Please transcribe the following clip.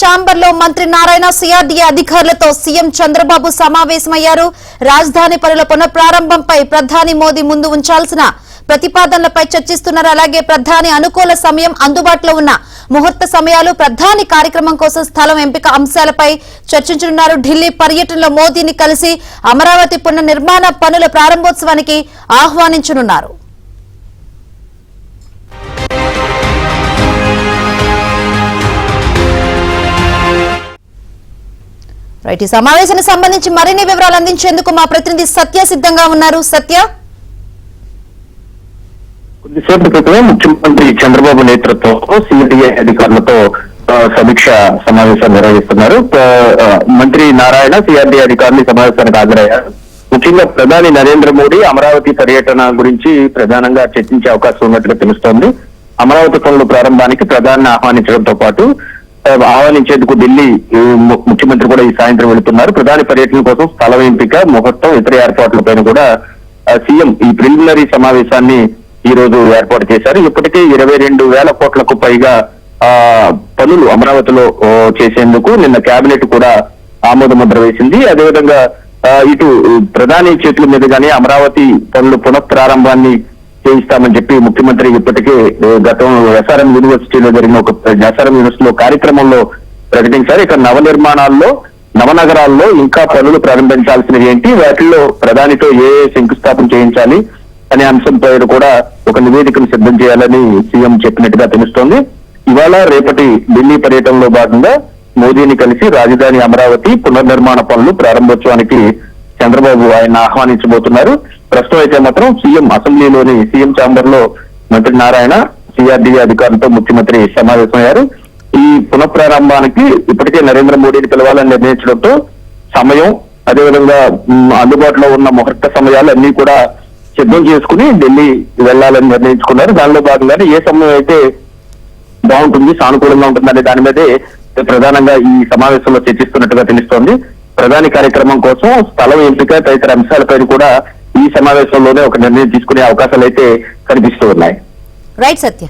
Chamber లో మంత్రి Narayana CRDA అధికారులతో సీఎం చంద్రబాబు సమావేశమయ్యారు. రాజధాని పనుల పునఃప్రారంభంపై ప్రధాని మోదీ ముందు ఉంచాల్సిన ప్రతిపాదనలపై చర్చిస్తున్నారు. అలాగే ప్రధాని అనుకూల సమయం, అందుబాటులో ఉన్న ముహూర్త సమయాలు, ప్రధాని కార్యక్రమం కోసం స్థలం ఎంపిక అంశాలపై చర్చించనున్నారు. ఢిల్లీ పర్యటనలో మోదీని కలిసి అమరావతి పునర్నిర్మాణ పనుల ప్రారంభోత్సవానికి ఆహ్వానించనున్నారు. రైట్, ఈ సమావేశానికి సంబంధించి మరిన్ని వివరాలు అందించేందుకు మా ప్రతినిధి సత్య సిద్ధంగా ఉన్నారు. సత్య, కొద్దిసేపు క్రితమే ముఖ్యమంత్రి చంద్రబాబు నేతృత్వంలో సిఆర్డీఏ అధికారులతో సమీక్ష సమావేశం నిర్వహిస్తున్నారు. మంత్రి నారాయణ సిఆర్డీఏ అధికారులు సమావేశానికి హాజరయ్యారు. ముఖ్యంగా ప్రధాని నరేంద్ర మోడీ అమరావతి పర్యటన గురించి ప్రధానంగా చర్చించే అవకాశం ఉన్నట్టుగా తెలుస్తోంది. అమరావతి పనుల ప్రారంభానికి ప్రధాని ఆహ్వానించడంతో పాటు ఆహ్వానించేందుకు ఢిల్లీ ముఖ్యమంత్రి కూడా ఈ సాయంత్రం వెళుతున్నారు. ప్రధాని పర్యటన కోసం స్థలం ఎంపిక, ముహూర్తం, ఇతర ఏర్పాట్లపైన కూడా సీఎం ఈ ప్రిలిమినరీ సమావేశాన్ని ఈ రోజు ఏర్పాటు చేశారు. ఇప్పటికే 22,000 కోట్లకు పైగా పనులు అమరావతిలో చేసేందుకు నిన్న కేబినెట్ కూడా ఆమోద ముద్ర వేసింది. అదేవిధంగా ఇటు ప్రధాని చేతుల మీదుగానే అమరావతి పనులు పునఃప్రారంభాన్ని చేయిస్తామని చెప్పి ముఖ్యమంత్రి ఇప్పటికే గతంలో ఎస్ఆర్ఎం యూనివర్సిటీలో జరిగిన ఒక ఎస్ఆర్ఎం యూనివర్సిటీలో కార్యక్రమంలో ప్రకటించారు. ఇక నవనిర్మాణాల్లో, నవనగరాల్లో ఇంకా పనులు ప్రారంభించాల్సినవి ఏంటి, వాటిల్లో ప్రధానితో ఏ శంకుస్థాపన చేయించాలి అనే అంశంపై కూడా ఒక నివేదికను సిద్ధం చేయాలని సీఎం చెప్పినట్టుగా తెలుస్తోంది. ఇవాళ రేపటి ఢిల్లీ పర్యటనలో భాగంగా మోదీని కలిసి రాజధాని అమరావతి పునర్నిర్మాణ పనులు ప్రారంభోత్సవానికి చంద్రబాబు ఆయన ఆహ్వానించబోతున్నారు. ప్రస్తుతం అయితే మాత్రం సీఎం అసెంబ్లీలోని సీఎం ఛాంబర్ లో మంత్రి నారాయణ సిఆర్డీఏ అధికారులతో ముఖ్యమంత్రి సమావేశమయ్యారు. ఈ పునఃప్రారంభానికి ఇప్పటికే నరేంద్ర మోడీని పిలవాలని నిర్ణయించడంతో సమయం, అదేవిధంగా అందుబాటులో ఉన్న ముహూర్త సమయాలు అన్ని కూడా సిద్ధం చేసుకుని ఢిల్లీ వెళ్లాలని నిర్ణయించుకున్నారు. దానిలో భాగంగానే ఏ సమయం అయితే బాగుంటుంది, సానుకూలంగా ఉంటుందనే దాని మీదే ప్రధానంగా ఈ సమావేశంలో చర్చిస్తున్నట్టుగా తెలుస్తోంది. ప్రధాని కార్యక్రమం కోసం స్థలం ఎంపిక తదితర అంశాలపై కూడా ఈ సమావేశంలోనే ఒక నిర్ణయం తీసుకునే అవకాశాలు అయితే కనిపిస్తూ ఉన్నాయి. రైట్ సత్య.